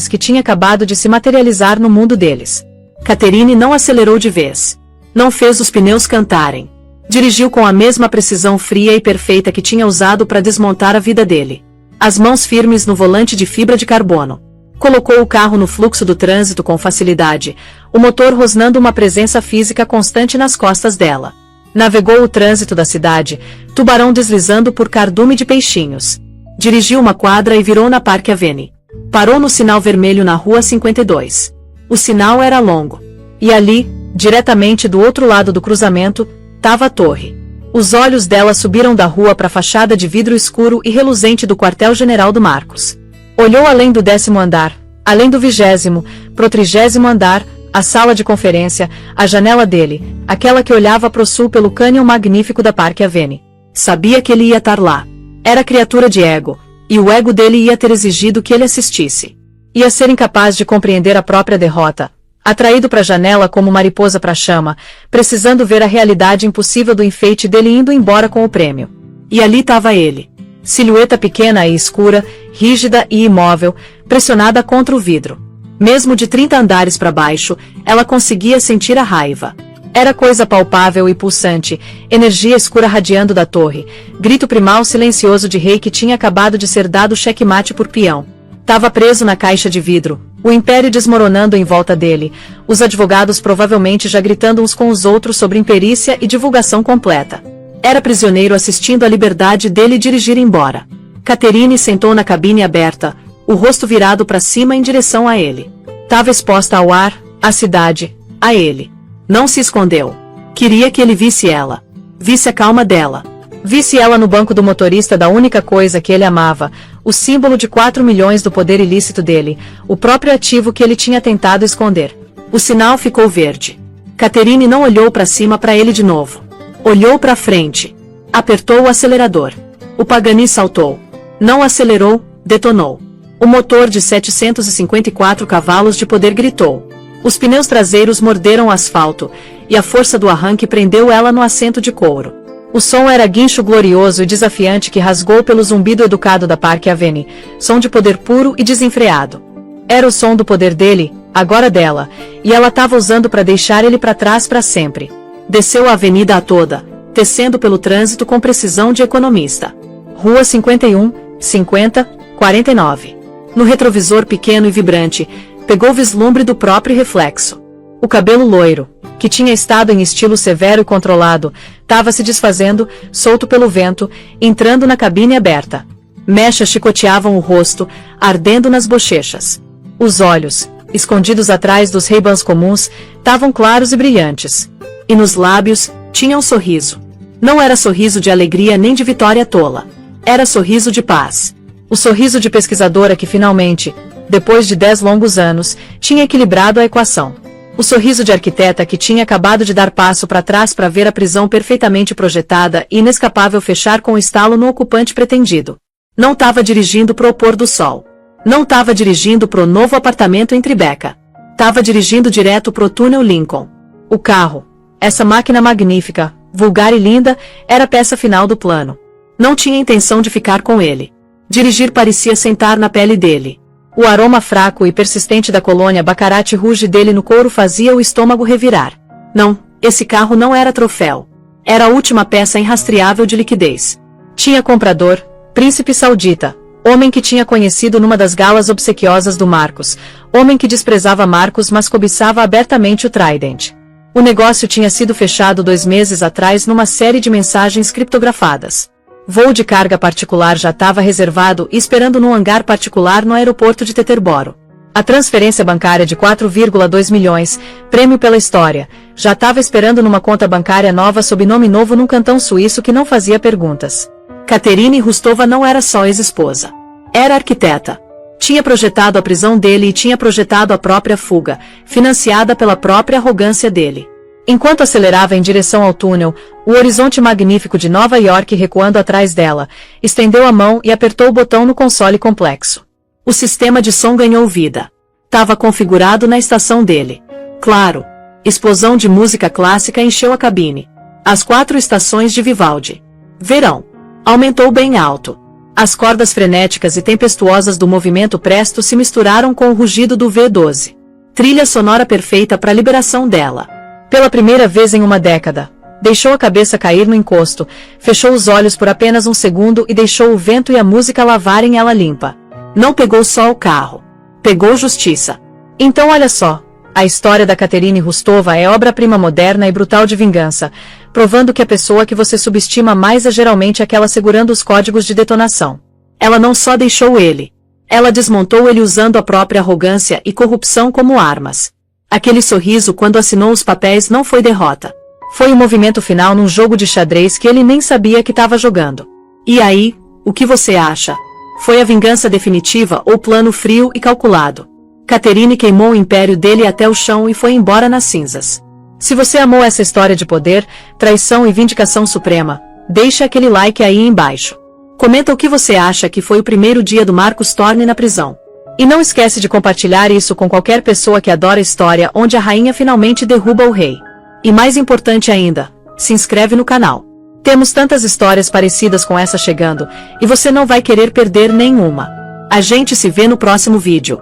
que tinha acabado de se materializar no mundo deles. Catherine não acelerou de vez. Não fez os pneus cantarem. Dirigiu com a mesma precisão fria e perfeita que tinha usado para desmontar a vida dele. As mãos firmes no volante de fibra de carbono. Colocou o carro no fluxo do trânsito com facilidade, o motor rosnando uma presença física constante nas costas dela. Navegou o trânsito da cidade, tubarão deslizando por cardume de peixinhos. Dirigiu uma quadra e virou na Park Avenue. Parou no sinal vermelho na rua 52. O sinal era longo. E ali, diretamente do outro lado do cruzamento, estava a torre. Os olhos dela subiram da rua para a fachada de vidro escuro e reluzente do quartel-general do Marcos. Olhou além do 10º andar, além do 20º, pro 30º andar, a sala de conferência, a janela dele, aquela que olhava pro sul pelo cânion magnífico da Park Avenue. Sabia que ele ia estar lá. Era criatura de ego, e o ego dele ia ter exigido que ele assistisse. Ia ser incapaz de compreender a própria derrota, atraído para a janela como mariposa para a chama, precisando ver a realidade impossível do enfeite dele indo embora com o prêmio. E ali estava ele. Silhueta pequena e escura, rígida e imóvel, pressionada contra o vidro. Mesmo de 30 andares para baixo, ela conseguia sentir a raiva. Era coisa palpável e pulsante, energia escura radiando da torre, grito primal silencioso de rei que tinha acabado de ser dado checkmate por peão. Tava preso na caixa de vidro, o império desmoronando em volta dele, os advogados provavelmente já gritando uns com os outros sobre imperícia e divulgação completa. Era prisioneiro assistindo à liberdade dele dirigir embora. Catherine sentou na cabine aberta, o rosto virado para cima em direção a ele. Tava exposta ao ar, à cidade, a ele. Não se escondeu. Queria que ele visse ela. Visse a calma dela. Visse ela no banco do motorista da única coisa que ele amava, o símbolo de 4 milhões do poder ilícito dele, o próprio ativo que ele tinha tentado esconder. O sinal ficou verde. Catherine não olhou para cima para ele de novo. Olhou para frente. Apertou o acelerador. O Pagani saltou. Não acelerou, detonou. O motor de 754 cavalos de poder gritou. Os pneus traseiros morderam o asfalto, e a força do arranque prendeu ela no assento de couro. O som era guincho glorioso e desafiante que rasgou pelo zumbido educado da Park Avenue, som de poder puro e desenfreado. Era o som do poder dele, agora dela, e ela estava usando para deixar ele para trás para sempre. Desceu a avenida a toda, tecendo pelo trânsito com precisão de economista. Rua 51, 50, 49. No retrovisor pequeno e vibrante, pegou o vislumbre do próprio reflexo. O cabelo loiro, que tinha estado em estilo severo e controlado, estava se desfazendo, solto pelo vento, entrando na cabine aberta. Mechas chicoteavam o rosto, ardendo nas bochechas. Os olhos, escondidos atrás dos Ray-Bans comuns, estavam claros e brilhantes. E nos lábios, tinha um sorriso. Não era sorriso de alegria nem de vitória tola. Era sorriso de paz. O sorriso de pesquisadora que finalmente, depois de 10 longos anos, tinha equilibrado a equação. O sorriso de arquiteta que tinha acabado de dar passo para trás para ver a prisão perfeitamente projetada e inescapável fechar com o estalo no ocupante pretendido. Não estava dirigindo pro pôr do sol. Não estava dirigindo pro novo apartamento em Tribeca. Estava dirigindo direto pro túnel Lincoln. O carro, essa máquina magnífica, vulgar e linda, era a peça final do plano. Não tinha intenção de ficar com ele. Dirigir parecia sentar na pele dele. O aroma fraco e persistente da colônia Baccarat Rouge dele no couro fazia o estômago revirar. Não, esse carro não era troféu. Era a última peça irrastreável de liquidez. Tinha comprador, príncipe saudita, homem que tinha conhecido numa das galas obsequiosas do Marcos, homem que desprezava Marcos mas cobiçava abertamente o Trident. O negócio tinha sido fechado 2 meses atrás numa série de mensagens criptografadas. Voo de carga particular já estava reservado e esperando num hangar particular no aeroporto de Teterboro. A transferência bancária de 4,2 milhões, prêmio pela história, já estava esperando numa conta bancária nova sob nome novo num cantão suíço que não fazia perguntas. Katerine Rustova não era só ex-esposa. Era arquiteta. Tinha projetado a prisão dele e tinha projetado a própria fuga, financiada pela própria arrogância dele. Enquanto acelerava em direção ao túnel, o horizonte magnífico de Nova York recuando atrás dela, estendeu a mão e apertou o botão no console complexo. O sistema de som ganhou vida. Estava configurado na estação dele. Claro. Explosão de música clássica encheu a cabine. As 4 estações de Vivaldi. Verão. Aumentou bem alto. As cordas frenéticas e tempestuosas do movimento presto se misturaram com o rugido do V12. Trilha sonora perfeita para a liberação dela. Pela primeira vez em uma década, deixou a cabeça cair no encosto, fechou os olhos por apenas um segundo e deixou o vento e a música lavarem ela limpa. Não pegou só o carro. Pegou justiça. Então olha só, a história da Katerine Rustova é obra-prima moderna e brutal de vingança, provando que a pessoa que você subestima mais é geralmente aquela segurando os códigos de detonação. Ela não só deixou ele. Ela desmontou ele usando a própria arrogância e corrupção como armas. Aquele sorriso quando assinou os papéis não foi derrota. Foi o movimento final num jogo de xadrez que ele nem sabia que estava jogando. E aí, o que você acha? Foi a vingança definitiva ou plano frio e calculado? Katerine queimou o império dele até o chão e foi embora nas cinzas. Se você amou essa história de poder, traição e vindicação suprema, deixa aquele like aí embaixo. Comenta o que você acha que foi o primeiro dia do Marcus Thorne na prisão. E não esquece de compartilhar isso com qualquer pessoa que adora história onde a rainha finalmente derruba o rei. E mais importante ainda, se inscreve no canal. Temos tantas histórias parecidas com essa chegando, e você não vai querer perder nenhuma. A gente se vê no próximo vídeo.